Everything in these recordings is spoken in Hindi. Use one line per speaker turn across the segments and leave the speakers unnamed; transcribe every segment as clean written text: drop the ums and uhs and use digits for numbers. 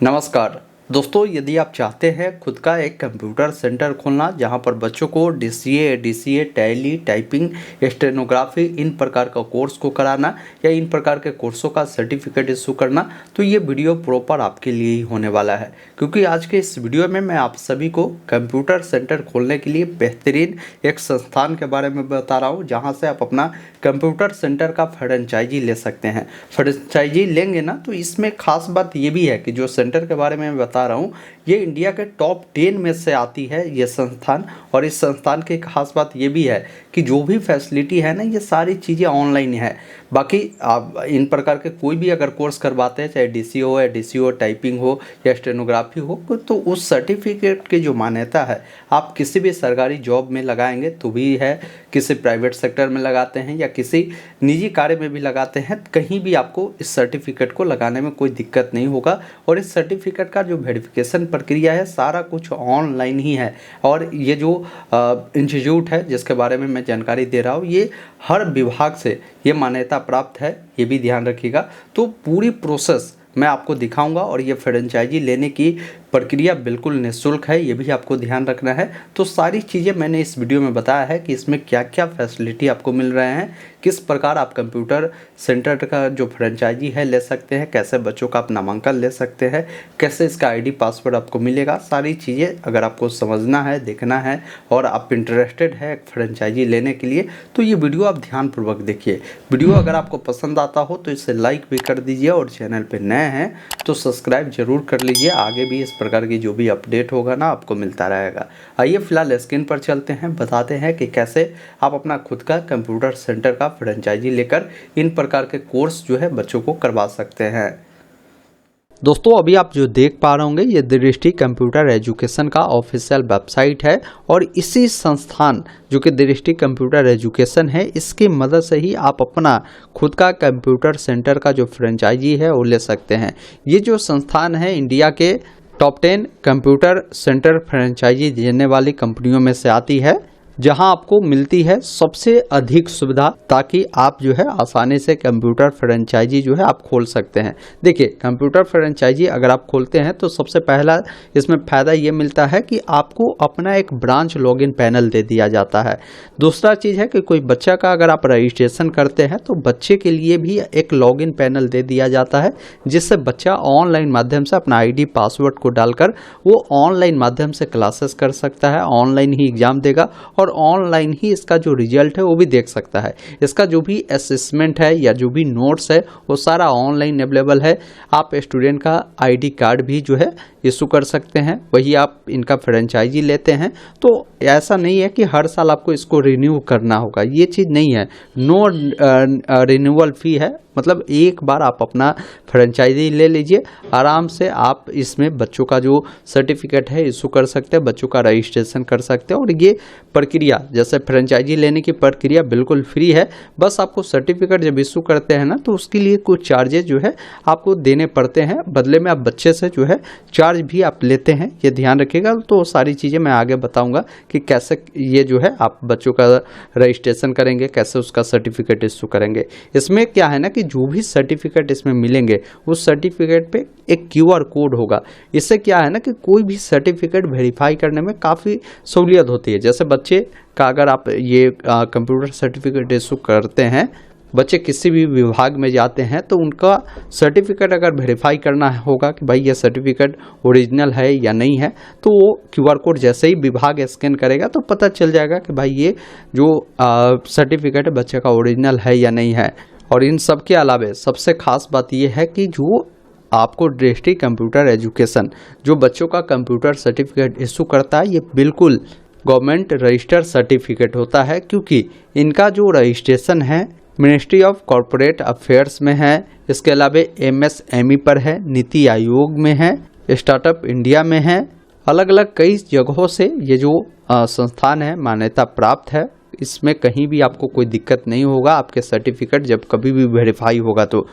नमस्कार दोस्तों, यदि आप चाहते हैं खुद का एक कंप्यूटर सेंटर खोलना जहां पर बच्चों को डीसीए, टैली, टाइपिंग, स्टेनोग्राफी इन प्रकार का कोर्स को कराना या इन प्रकार के कोर्सों का सर्टिफिकेट इशू करना, तो ये वीडियो प्रॉपर आपके लिए ही होने वाला है। क्योंकि आज के इस वीडियो में मैं आप सभी को कंप्यूटर सेंटर खोलने के लिए बेहतरीन एक संस्थान के बारे में बता रहा हूँ, जहाँ से आप अपना कंप्यूटर सेंटर का फ्रेंचाइजी ले सकते हैं। फ्रेंचाइजी लेंगे ना तो इसमें खास बात ये भी है कि जो सेंटर के बारे में मैं बता रहा हूँ ये इंडिया के टॉप 10 में से आती है ये संस्थान। और इस संस्थान की खास बात ये भी है कि जो भी फैसिलिटी है ना, ये सारी चीज़ें ऑनलाइन है। बाकी आप इन प्रकार के कोई भी अगर कोर्स करवाते हैं, चाहे डीसीओ हो या डीसीओ टाइपिंग हो या स्टेनोग्राफी हो, तो उस सर्टिफिकेट की जो मान्यता है आप किसी भी सरकारी जॉब में लगाएंगे तो भी है, किसी प्राइवेट सेक्टर में लगाते हैं या किसी निजी कार्य में भी लगाते हैं, कहीं भी आपको इस सर्टिफिकेट को लगाने में कोई दिक्कत नहीं होगा। और इस सर्टिफिकेट का जो वेरिफिकेशन प्रक्रिया है सारा कुछ ऑनलाइन ही है। और ये जो इंस्टीट्यूट है जिसके बारे में मैं जानकारी दे रहा हूँ, ये हर विभाग से ये मान्यता प्राप्त है, ये भी ध्यान रखिएगा। तो पूरी प्रोसेस मैं आपको दिखाऊंगा और ये फ्रेंचाइजी लेने की प्रक्रिया बिल्कुल निःशुल्क है, ये भी आपको ध्यान रखना है। तो सारी चीज़ें मैंने इस वीडियो में बताया है कि इसमें क्या क्या फैसिलिटी आपको मिल रहे हैं, किस प्रकार आप कंप्यूटर सेंटर का जो फ्रेंचाइजी है ले सकते हैं, कैसे बच्चों का आप नामांकन ले सकते हैं, कैसे इसका आईडी पासवर्ड आपको मिलेगा। सारी चीज़ें अगर आपको समझना है, देखना है और आप इंटरेस्टेड है फ्रेंचाइजी लेने के लिए, तो ये वीडियो आप ध्यानपूर्वक देखिए। वीडियो अगर आपको पसंद आता हो तो इसे लाइक भी कर दीजिए और चैनल पर नए हैं तो सब्सक्राइब जरूर कर लीजिए। आगे भी इस प्रकार की जो भी अपडेट होगा ना आपको मिलता रहेगा। आइए फिलहाल स्क्रीन पर चलते हैं, बताते हैं कि कैसे आप अपना खुद का कंप्यूटर सेंटर का फ्रेंचाइजी लेकर इन प्रकार के कोर्स जो है बच्चों को करवा सकते हैं। दोस्तों, अभी आप जो देख पा रहे होंगे ये दृष्टि कंप्यूटर एजुकेशन का ऑफिशियल वेबसाइट है और इसी संस्थान जो कि दृष्टि कंप्यूटर एजुकेशन है, इसकी मदद से ही आप अपना खुद का कंप्यूटर सेंटर का जो फ्रेंचाइजी है वो ले सकते हैं। ये जो संस्थान है इंडिया के टॉप 10 कंप्यूटर सेंटर फ्रेंचाइजी देने वाली कंपनियों में से आती है, जहां आपको मिलती है सबसे अधिक सुविधा, ताकि आप जो है आसानी से कंप्यूटर फ्रेंचाइजी जो है आप खोल सकते हैं। देखिए, कंप्यूटर फ्रेंचाइजी अगर आप खोलते हैं तो सबसे पहला इसमें फ़ायदा ये मिलता है कि आपको अपना एक ब्रांच लॉगिन पैनल दे दिया जाता है। दूसरा चीज़ है कि कोई बच्चा का अगर आप रजिस्ट्रेशन करते हैं तो बच्चे के लिए भी एक लॉगिन पैनल दे दिया जाता है, जिससे बच्चा ऑनलाइन माध्यम से अपना आईडी पासवर्ड को डालकर वो ऑनलाइन माध्यम से क्लासेस कर सकता है, ऑनलाइन ही एग्जाम देगा और ऑनलाइन ही इसका जो रिजल्ट है वो भी देख सकता है। इसका जो भी असेसमेंट है या जो भी नोट्स है वो सारा ऑनलाइन अवेलेबल है। आप स्टूडेंट का आईडी कार्ड भी जो है इशू कर सकते हैं, वही आप इनका फ्रेंचाइजी लेते हैं तो ऐसा नहीं है कि हर साल आपको इसको रिन्यू करना होगा, ये चीज़ नहीं है। नो रिन्यूअल फी है, मतलब एक बार आप अपना फ्रेंचाइजी ले लीजिए, आराम से आप इसमें बच्चों का जो सर्टिफिकेट है इशू कर सकते हैं, बच्चों का रजिस्ट्रेशन कर सकते हैं। और ये प्रक्रिया, जैसे फ्रेंचाइजी लेने की प्रक्रिया बिल्कुल फ्री है। बस आपको सर्टिफिकेट जब इशू करते हैं ना तो उसके लिए कुछ चार्जेज जो है आपको देने पड़ते हैं, बदले में आप बच्चे से जो है चार्ज भी आप लेते हैं, ये ध्यान रखिएगा। तो सारी चीज़ें मैं आगे बताऊँगा कि कैसे ये जो है आप बच्चों का रजिस्ट्रेशन करेंगे, कैसे उसका सर्टिफिकेट इशू करेंगे। इसमें क्या है ना कि जो भी सर्टिफिकेट इसमें मिलेंगे उस सर्टिफिकेट पे एक क्यूआर कोड होगा। इससे क्या है ना कि कोई भी सर्टिफिकेट वेरीफाई करने में काफ़ी सहूलियत होती है। जैसे बच्चे का अगर आप ये कंप्यूटर सर्टिफिकेट इशू करते हैं, बच्चे किसी भी विभाग में जाते हैं तो उनका सर्टिफिकेट अगर वेरीफाई करना होगा कि भाई ये सर्टिफिकेट ओरिजिनल है या नहीं है, तो वो क्यूआर कोड जैसे ही विभाग स्कैन करेगा तो पता चल जाएगा कि भाई ये जो सर्टिफिकेट है बच्चे का ओरिजिनल है या नहीं है। और इन सब के अलावा सबसे खास बात यह है कि जो आपको दृष्टि कंप्यूटर एजुकेशन जो बच्चों का कंप्यूटर सर्टिफिकेट इशू करता है, ये बिल्कुल गवर्नमेंट रजिस्टर सर्टिफिकेट होता है, क्योंकि इनका जो रजिस्ट्रेशन है मिनिस्ट्री ऑफ कॉरपोरेट अफेयर्स में है, इसके अलावा एमएसएमई पर है, नीति आयोग में है, स्टार्टअप इंडिया में है, अलग अलग कई जगहों से ये जो संस्थान है मान्यता प्राप्त है। इसमें कहीं भी आपको कोई दिक्कत नहीं होगा आपके सर्टिफिकेट जब कभी भी वेरीफाई होगा तो।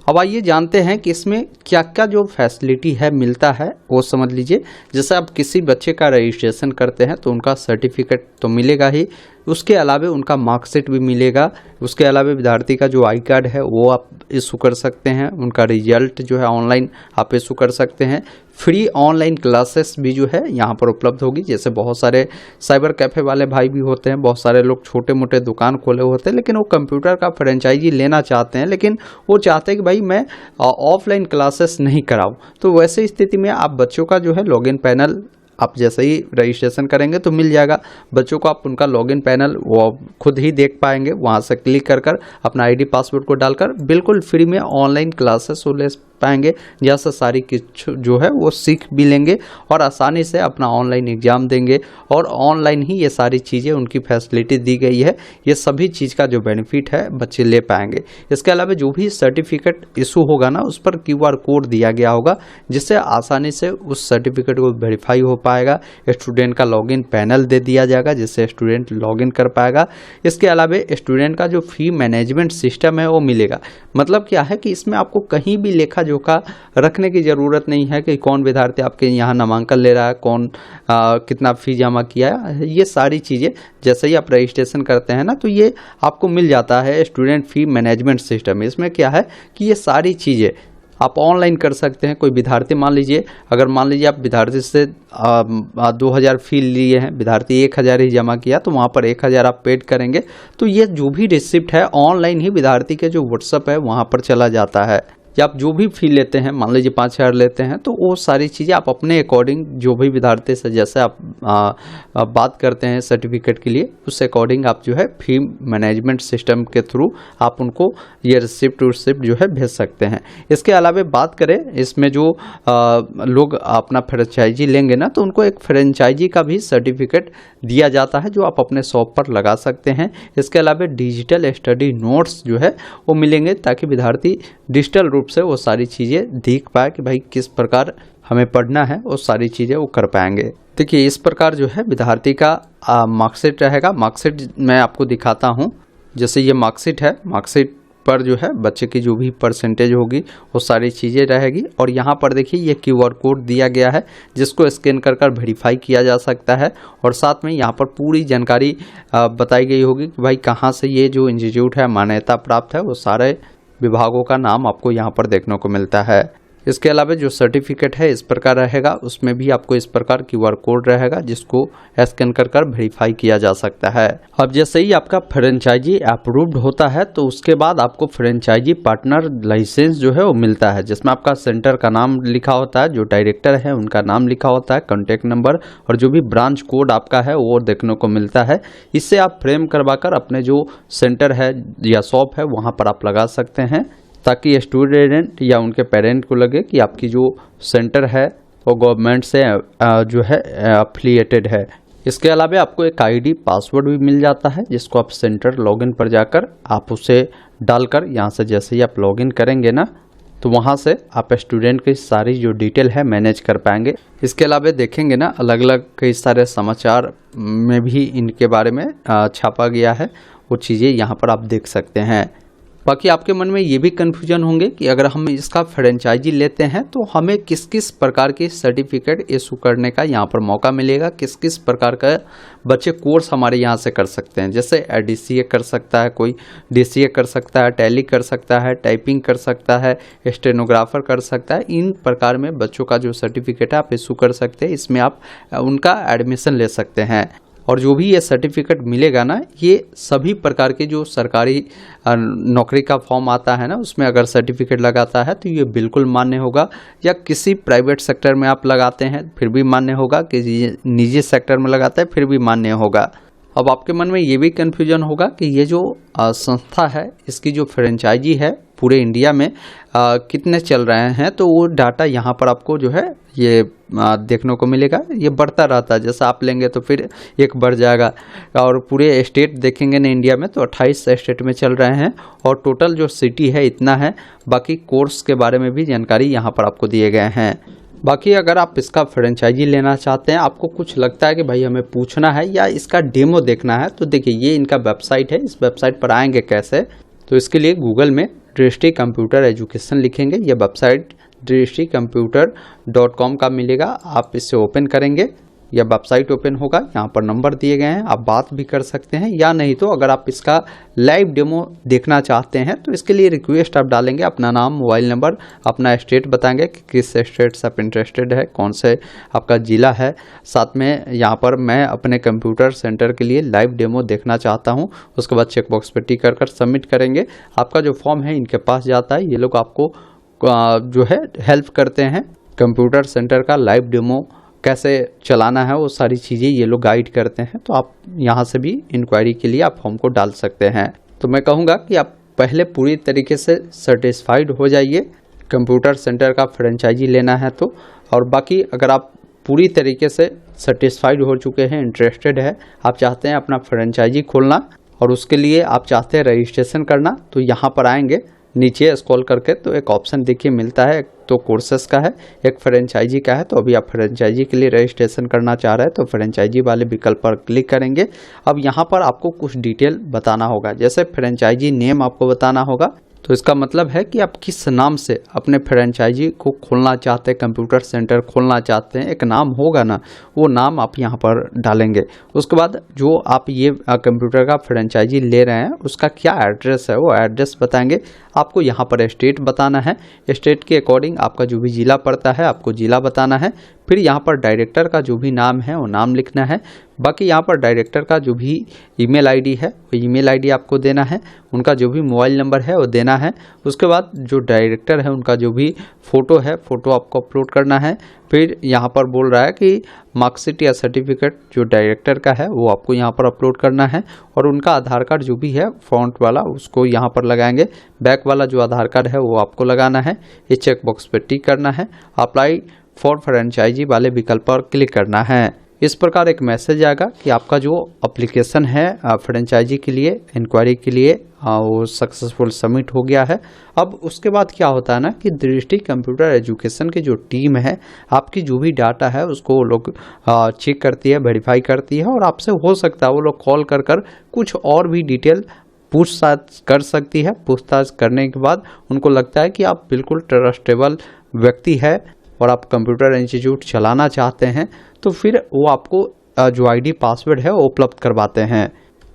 अब आइए जानते हैं कि इसमें क्या क्या जो फैसिलिटी है मिलता है वो समझ लीजिए। जैसे आप किसी बच्चे का रजिस्ट्रेशन करते हैं तो उनका सर्टिफिकेट तो मिलेगा ही, उसके अलावा उनका मार्कशीट भी मिलेगा। उसके अलावा विद्यार्थी का जो आई कार्ड है वो आप इशू कर सकते हैं, उनका रिजल्ट जो है ऑनलाइन आप इशू कर सकते हैं। फ्री ऑनलाइन क्लासेस भी जो है यहाँ पर उपलब्ध होगी। जैसे बहुत सारे साइबर कैफ़े वाले भाई भी होते हैं, बहुत सारे लोग छोटे मोटे दुकान खोले होते हैं, लेकिन वो कंप्यूटर का फ्रेंचाइजी लेना चाहते हैं, लेकिन वो चाहते हैं कि भाई मैं ऑफलाइन क्लासेस नहीं कराऊँ। तो वैसे स्थिति में आप बच्चों का जो है लॉगिन पैनल आप जैसे ही रजिस्ट्रेशन करेंगे तो मिल जाएगा बच्चों को। आप उनका लॉगिन पैनल वो खुद ही देख पाएंगे, वहाँ से क्लिक कर अपना आईडी पासवर्ड को डालकर बिल्कुल फ्री में ऑनलाइन क्लासेस वो ले पाएंगे, जहाँ से सारी कुछ जो है वो सीख भी लेंगे और आसानी से अपना ऑनलाइन एग्ज़ाम देंगे। और ऑनलाइन ही ये सारी चीज़ें उनकी फैसिलिटी दी गई है, ये सभी चीज़ का जो बेनिफिट है बच्चे ले पाएंगे। इसके अलावा जो भी सर्टिफिकेट इशू होगा ना, उस पर QR कोड दिया गया होगा, जिससे आसानी से उस सर्टिफिकेट को वेरीफाई हो पाएगा। स्टूडेंट का लॉगिन पैनल दे दिया जाएगा, जिससे स्टूडेंट लॉगिन कर पाएगा। इसके अलावा स्टूडेंट का जो फी मैनेजमेंट सिस्टम है वो मिलेगा। मतलब क्या है कि इसमें आपको कहीं भी लेखा जोखा रखने की ज़रूरत नहीं है कि कौन विद्यार्थी आपके यहाँ नामांकन ले रहा है, कौन कितना फ़ी जमा किया है। ये सारी चीज़ें जैसे ही आप रजिस्ट्रेशन करते हैं ना, तो ये आपको मिल जाता है स्टूडेंट फ़ी मैनेजमेंट सिस्टम। इसमें क्या है कि ये सारी चीज़ें आप ऑनलाइन कर सकते हैं। कोई विद्यार्थी मान लीजिए, अगर मान लीजिए आप विद्यार्थी से 2000 फी लिए हैं, विद्यार्थी 1000 ही जमा किया, तो वहाँ पर 1000 आप पेड करेंगे, तो ये जो भी रिसिप्ट है ऑनलाइन ही विद्यार्थी के जो व्हाट्सएप है वहाँ पर चला जाता है। या आप जो भी फी लेते हैं, मान लीजिए 5000 लेते हैं, तो वो सारी चीज़ें आप अपने अकॉर्डिंग जो भी विद्यार्थी से जैसे आप बात करते हैं सर्टिफिकेट के लिए, उस अकॉर्डिंग आप जो है फी मैनेजमेंट सिस्टम के थ्रू आप उनको ये रिसिप्ट जो है भेज सकते हैं। इसके अलावा बात करें इसमें जो लोग अपना फ्रेंचाइजी लेंगे ना, तो उनको एक फ्रेंचाइजी का भी सर्टिफिकेट दिया जाता है, जो आप अपने शॉप पर लगा सकते हैं। इसके अलावा डिजिटल स्टडी नोट्स जो है वो मिलेंगे, ताकि विद्यार्थी डिजिटल रूप से वो सारी चीज़ें देख पाए कि भाई किस प्रकार हमें पढ़ना है, वो सारी चीज़ें वो कर पाएंगे। देखिए इस प्रकार जो है विद्यार्थी का मार्कशीट रहेगा। मार्कशीट मैं आपको दिखाता हूँ। जैसे ये मार्कशीट है, मार्कशीट पर जो है बच्चे की जो भी परसेंटेज होगी वो सारी चीज़ें रहेगी। और यहाँ पर देखिए ये QR कोड दिया गया है, जिसको स्कैन कर वेरीफाई किया जा सकता है। और साथ में यहाँ पर पूरी जानकारी बताई गई होगी कि भाई कहाँ से ये जो इंस्टीट्यूट है मान्यता प्राप्त है, वो सारे विभागों का नाम आपको यहाँ पर देखने को मिलता है। इसके अलावा जो सर्टिफिकेट है इस प्रकार रहेगा, उसमें भी आपको इस प्रकार QR कोड रहेगा, जिसको स्कैन कर वेरीफाई किया जा सकता है। अब जैसे ही आपका फ्रेंचाइजी अप्रूव्ड होता है, तो उसके बाद आपको फ्रेंचाइजी पार्टनर लाइसेंस जो है वो मिलता है, जिसमें आपका सेंटर का नाम लिखा होता है, जो डायरेक्टर है उनका नाम लिखा होता है, कॉन्टैक्ट नंबर और जो भी ब्रांच कोड आपका है वो देखने को मिलता है। इससे आप फ्रेम करवाकर अपने जो सेंटर है या शॉप है वहाँ पर आप लगा सकते हैं, ताकि स्टूडेंट या उनके पेरेंट को लगे कि आपकी जो सेंटर है वो गवर्नमेंट से जो है एफिलिएटेड है। इसके अलावा आपको एक आईडी पासवर्ड भी मिल जाता है, जिसको आप सेंटर लॉगिन पर जाकर आप उसे डालकर यहाँ से जैसे ही आप लॉगिन करेंगे ना, तो वहाँ से आप स्टूडेंट की सारी जो डिटेल है मैनेज कर पाएंगे। इसके अलावा देखेंगे ना, अलग अलग कई सारे समाचार में भी इनके बारे में छापा गया है, वो चीज़ें यहाँ पर आप देख सकते हैं। बाकी आपके मन में ये भी कन्फ्यूजन होंगे कि अगर हम इसका फ्रेंचाइजी लेते हैं तो हमें किस किस प्रकार की सर्टिफिकेट इशू करने का यहाँ पर मौका मिलेगा, किस किस प्रकार का बच्चे कोर्स हमारे यहाँ से कर सकते हैं। जैसे DCA कर सकता है, कोई DCA कर सकता है, टैली कर सकता है, टाइपिंग कर सकता है, स्टेनोग्राफर कर सकता है। इन प्रकार में बच्चों का जो सर्टिफिकेट है आप इशू कर सकते हैं, इसमें आप उनका एडमिशन ले सकते हैं। और जो भी ये सर्टिफिकेट मिलेगा ना, ये सभी प्रकार के जो सरकारी नौकरी का फॉर्म आता है ना, उसमें अगर सर्टिफिकेट लगाता है तो ये बिल्कुल मान्य होगा। या किसी प्राइवेट सेक्टर में आप लगाते हैं फिर भी मान्य होगा, किसी निजी सेक्टर में लगाता है फिर भी मान्य होगा। अब आपके मन में ये भी कन्फ्यूजन होगा कि ये जो संस्था है इसकी जो फ्रेंचाइजी है पूरे इंडिया में कितने चल रहे हैं, तो वो डाटा यहाँ पर आपको जो है ये देखने को मिलेगा। ये बढ़ता रहता है, जैसा आप लेंगे तो फिर एक बढ़ जाएगा। और पूरे स्टेट देखेंगे ना इंडिया में, तो 28 स्टेट में चल रहे हैं और टोटल जो सिटी है इतना है। बाकी कोर्स के बारे में भी जानकारी यहाँ पर आपको दिए गए हैं। बाकी अगर आप इसका फ्रेंचाइजी लेना चाहते हैं, आपको कुछ लगता है कि भाई हमें पूछना है या इसका डेमो देखना है, तो देखिए ये इनका वेबसाइट है। इस वेबसाइट पर आएंगे कैसे, तो इसके लिए गूगल में दृष्टि कंप्यूटर एजुकेशन लिखेंगे। ये वेबसाइट दृष्टिकम्प्यूटर.com का मिलेगा, आप इसे ओपन करेंगे। या वेबसाइट ओपन होगा, यहाँ पर नंबर दिए गए हैं, आप बात भी कर सकते हैं। या नहीं तो अगर आप इसका लाइव डेमो देखना चाहते हैं तो इसके लिए रिक्वेस्ट आप डालेंगे, अपना नाम, मोबाइल नंबर, अपना स्टेट बताएंगे कि किस स्टेट से आप इंटरेस्टेड है, कौन से आपका ज़िला है। साथ में यहाँ पर मैं अपने कंप्यूटर सेंटर के लिए लाइव डेमो देखना चाहता हूँ। उसके बाद चेकबॉक्स पर टिक कर सबमिट करेंगे। आपका जो फॉर्म है इनके पास जाता है, ये लोग आपको जो है हेल्प करते हैं। कंप्यूटर सेंटर का लाइव डेमो कैसे चलाना है वो सारी चीज़ें ये लोग गाइड करते हैं। तो आप यहाँ से भी इंक्वायरी के लिए आप फॉर्म को डाल सकते हैं। तो मैं कहूँगा कि आप पहले पूरी तरीके से सेटिस्फाइड हो जाइए कंप्यूटर सेंटर का फ्रेंचाइजी लेना है तो। और बाकी अगर आप पूरी तरीके से सेटिस्फाइड हो चुके हैं, इंटरेस्टेड है, आप चाहते हैं अपना फ्रेंचाइजी खोलना और उसके लिए आप चाहते हैं रजिस्ट्रेशन करना, तो यहाँ पर आएंगे नीचे स्क्रॉल करके तो एक ऑप्शन देखिए मिलता है, एक तो कोर्सेस का है, एक फ्रेंचाइजी का है। तो अभी आप फ्रेंचाइजी के लिए रजिस्ट्रेशन करना चाह रहे हैं तो फ्रेंचाइजी वाले विकल्प पर क्लिक करेंगे। अब यहाँ पर आपको कुछ डिटेल बताना होगा, जैसे फ्रेंचाइजी नेम आपको बताना होगा। तो इसका मतलब है कि आप किस नाम से अपने फ्रेंचाइजी को खोलना चाहते हैं, कंप्यूटर सेंटर खोलना चाहते हैं, एक नाम होगा ना, वो नाम आप यहाँ पर डालेंगे। उसके बाद जो आप ये कंप्यूटर का फ्रेंचाइजी ले रहे हैं उसका क्या एड्रेस है वो एड्रेस बताएंगे। आपको यहाँ पर स्टेट बताना है, स्टेट के अकॉर्डिंग आपका जो भी ज़िला पड़ता है आपको ज़िला बताना है। फिर यहाँ पर डायरेक्टर का जो भी नाम है वो नाम लिखना है। बाकी यहाँ पर डायरेक्टर का जो भी ईमेल आईडी है वो ईमेल आईडी आपको देना है, उनका जो भी मोबाइल नंबर है वो देना है। उसके बाद जो डायरेक्टर है उनका जो भी फ़ोटो है फ़ोटो आपको अपलोड करना है। फिर यहाँ पर बोल रहा है कि मार्कशीट या सर्टिफिकेट जो डायरेक्टर का है वो आपको यहाँ पर अपलोड करना है। और उनका आधार कार्ड जो भी है फ्रंट वाला उसको यहाँ पर लगाएंगे, बैक वाला जो आधार कार्ड है वो आपको लगाना है। ये चेक बॉक्स पर टिक करना है, अप्लाई फॉर फ्रेंचाइजी वाले विकल्प पर क्लिक करना है। इस प्रकार एक मैसेज आएगा कि आपका जो एप्लीकेशन है फ्रेंचाइजी के लिए, इंक्वायरी के लिए, वो सक्सेसफुल सबमिट हो गया है। अब उसके बाद क्या होता है ना कि दृष्टि कंप्यूटर एजुकेशन की जो टीम है आपकी जो भी डाटा है उसको लोग चेक करती है, वेरीफाई करती है और आपसे हो सकता है वो लोग कॉल कर कुछ और भी डिटेल पूछताछ कर सकती है। पूछताछ करने के बाद उनको लगता है कि आप बिल्कुल ट्रस्टेबल व्यक्ति है और आप कंप्यूटर इंस्टीट्यूट चलाना चाहते हैं तो फिर वो आपको जो आईडी पासवर्ड है वो उपलब्ध करवाते हैं।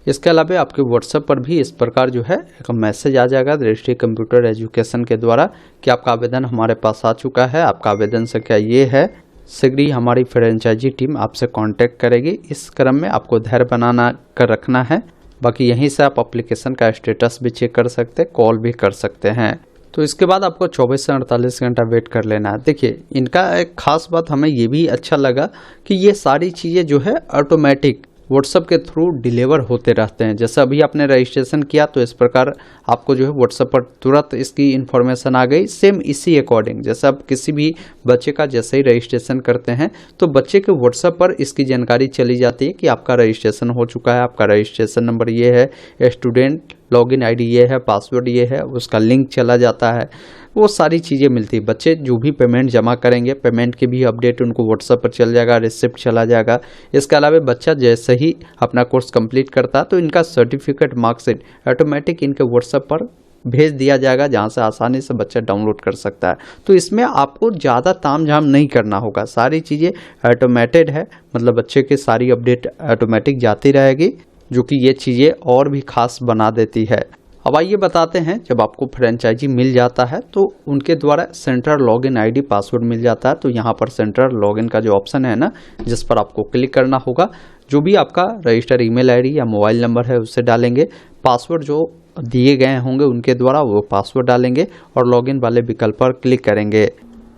इसके अलावा आपके व्हाट्सएप पर भी इस प्रकार जो है एक मैसेज आ जाएगा दृष्टि कंप्यूटर एजुकेशन के द्वारा कि आपका आवेदन हमारे पास आ चुका है, आपका आवेदन संख्या ये है, शीघ्र ही हमारी फ्रेंचाइजी टीम आपसे कांटेक्ट करेगी। इस क्रम में आपको धैर्य बनाना कर रखना है। बाकी यहीं से आप एप्लीकेशन का स्टेटस भी चेक कर सकते हैं, कॉल भी कर सकते हैं। तो इसके बाद आपको 24 से 48 घंटा वेट कर लेना है। देखिए इनका एक खास बात हमें ये भी अच्छा लगा कि ये सारी चीज़ें जो है ऑटोमेटिक व्हाट्सएप के थ्रू डिलीवर होते रहते हैं। जैसे अभी आपने रजिस्ट्रेशन किया तो इस प्रकार आपको जो है व्हाट्सएप पर तुरंत इसकी इन्फॉर्मेशन आ गई। सेम इसी अकॉर्डिंग जैसे आप किसी भी बच्चे का जैसे ही रजिस्ट्रेशन करते हैं तो बच्चे के व्हाट्सएप पर इसकी जानकारी चली जाती है कि आपका रजिस्ट्रेशन हो चुका है, आपका रजिस्ट्रेशन नंबर ये है, स्टूडेंट लॉगिन आईडी ये है, पासवर्ड ये है, उसका लिंक चला जाता है, वो सारी चीज़ें मिलती है। बच्चे जो भी पेमेंट जमा करेंगे पेमेंट के भी अपडेट उनको व्हाट्सएप पर चल जाएगा, रिसिप्ट चला जाएगा। इसके अलावा बच्चा जैसे ही अपना कोर्स कंप्लीट करता है तो इनका सर्टिफिकेट, मार्कशीट ऑटोमेटिक इनके व्हाट्सएप पर भेज दिया जाएगा जहाँ से आसानी से बच्चा डाउनलोड कर सकता है। तो इसमें आपको ज़्यादा तामझाम नहीं करना होगा, सारी चीज़ें ऑटोमेटेड है, मतलब बच्चे की सारी अपडेट ऑटोमेटिक जाती रहेगी जो कि ये चीज़ें और भी खास बना देती है। अब आइए बताते हैं जब आपको फ्रेंचाइजी मिल जाता है तो उनके द्वारा सेंट्रल लॉगिन आईडी पासवर्ड मिल जाता है। तो यहाँ पर सेंट्रल लॉगिन का जो ऑप्शन है ना जिस पर आपको क्लिक करना होगा, जो भी आपका रजिस्टर ईमेल आईडी या मोबाइल नंबर है उससे डालेंगे, पासवर्ड जो दिए गए होंगे उनके द्वारा वो पासवर्ड डालेंगे और लॉगिन वाले विकल्प पर क्लिक करेंगे।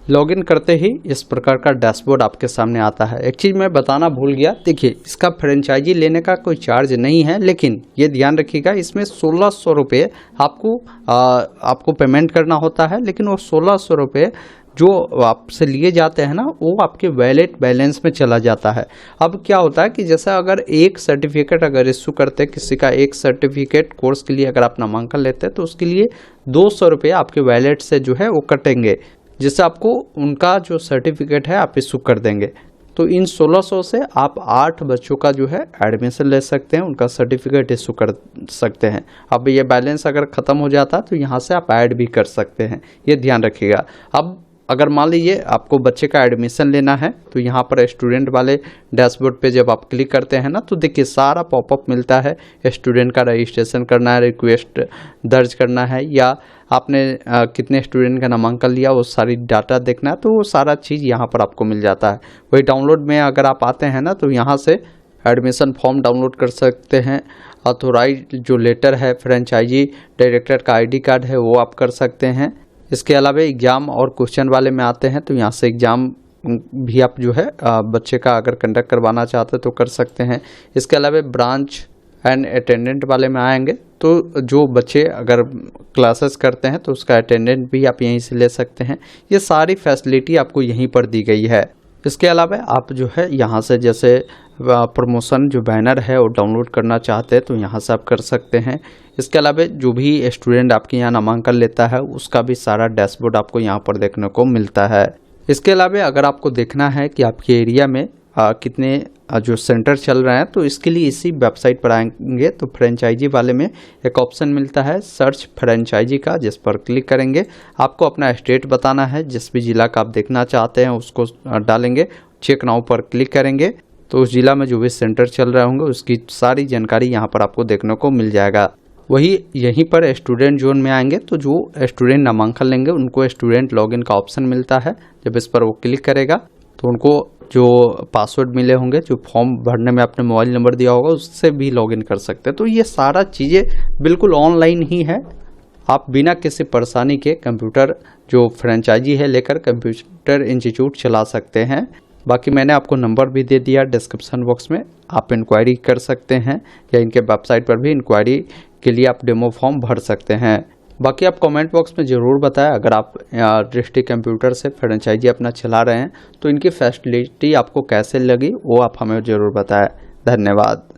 लॉगिन करते ही इस प्रकार का डैशबोर्ड आपके सामने आता है। एक चीज़ मैं बताना भूल गया, देखिए इसका फ्रेंचाइजी लेने का कोई चार्ज नहीं है, लेकिन ये ध्यान रखिएगा इसमें 1600 रुपये आपको पेमेंट करना होता है। लेकिन वो 1600 रुपये जो आपसे लिए जाते हैं ना वो आपके वैलेट बैलेंस में चला जाता है। अब क्या होता है कि जैसा अगर एक सर्टिफिकेट अगर इशू करते किसी का, एक सर्टिफिकेट कोर्स के लिए अगर आप नामांकन लेते हैं तो उसके लिए 200 रुपये आपके वैलेट से जो है वो कटेंगे, जिससे आपको उनका जो सर्टिफिकेट है आप इशू कर देंगे। तो इन 1600 से आप 8 बच्चों का जो है एडमिशन ले सकते हैं, उनका सर्टिफिकेट इशू कर सकते हैं। अब ये बैलेंस अगर ख़त्म हो जाता है तो यहाँ से आप ऐड भी कर सकते हैं, ये ध्यान रखिएगा। अब अगर मान लीजिए आपको बच्चे का एडमिशन लेना है तो यहाँ पर स्टूडेंट वाले डैशबोर्ड पे जब आप क्लिक करते हैं ना तो देखिए सारा पॉपअप मिलता है। स्टूडेंट का रजिस्ट्रेशन करना है, रिक्वेस्ट दर्ज करना है, या आपने कितने स्टूडेंट का नामांकन लिया वो सारी डाटा देखना है, तो वो सारा चीज़ यहाँ पर आपको मिल जाता है। वही डाउनलोड में अगर आप आते हैं ना तो यहाँ से एडमिशन फॉर्म डाउनलोड कर सकते हैं। ऑथोराइज जो लेटर है, फ्रेंचाइजी डायरेक्टर का ID कार्ड है वो आप कर सकते हैं। इसके अलावा एग्ज़ाम और क्वेश्चन वाले में आते हैं तो यहाँ से एग्ज़ाम भी आप जो है बच्चे का अगर कंडक्ट करवाना चाहते हैं तो कर सकते हैं। इसके अलावा ब्रांच एंड अटेंडेंट वाले में आएंगे तो जो बच्चे अगर क्लासेस करते हैं तो उसका अटेंडेंट भी आप यहीं से ले सकते हैं। ये सारी फैसिलिटी आपको यहीं पर दी गई है। इसके अलावा आप जो है यहाँ से जैसे प्रमोशन जो बैनर है वो डाउनलोड करना चाहते हैं तो यहाँ से आप कर सकते हैं। इसके अलावा जो भी स्टूडेंट आपके यहाँ नामांकन लेता है उसका भी सारा डैशबोर्ड आपको यहाँ पर देखने को मिलता है। इसके अलावा अगर आपको देखना है कि आपके एरिया में कितने जो सेंटर चल रहे हैं तो इसके लिए इसी वेबसाइट पर आएंगे तो फ्रेंचाइजी वाले में एक ऑप्शन मिलता है सर्च फ्रेंचाइजी का, जिस पर क्लिक करेंगे आपको अपना स्टेट बताना है। जिस भी ज़िला का आप देखना चाहते हैं उसको डालेंगे, चेक नाउ पर क्लिक करेंगे तो उस ज़िला में जो भी सेंटर चल रहे होंगे उसकी सारी जानकारी यहाँ पर आपको देखने को मिल जाएगा। वही यहीं पर स्टूडेंट जोन में आएंगे तो जो स्टूडेंट नामांकन लेंगे उनको स्टूडेंट लॉगिन का ऑप्शन मिलता है। जब इस पर वो क्लिक करेगा तो उनको जो पासवर्ड मिले होंगे, जो फॉर्म भरने में आपने मोबाइल नंबर दिया होगा उससे भी लॉगिन कर सकते हैं। तो ये सारा चीज़ें बिल्कुल ऑनलाइन ही है। आप बिना किसी परेशानी के कंप्यूटर जो फ्रेंचाइजी है लेकर कंप्यूटर इंस्टीट्यूट चला सकते हैं। बाकी मैंने आपको नंबर भी दे दिया डिस्क्रिप्शन बॉक्स में, आप इंक्वायरी कर सकते हैं या इनके वेबसाइट पर भी इंक्वायरी के लिए आप डेमो फॉर्म भर सकते हैं। बाकी आप कमेंट बॉक्स में ज़रूर बताएं अगर आप डिस्ट्रिक्ट कंप्यूटर से फ्रेंचाइजी अपना चला रहे हैं तो इनकी फैसिलिटी आपको कैसे लगी वो आप हमें ज़रूर बताएं। धन्यवाद।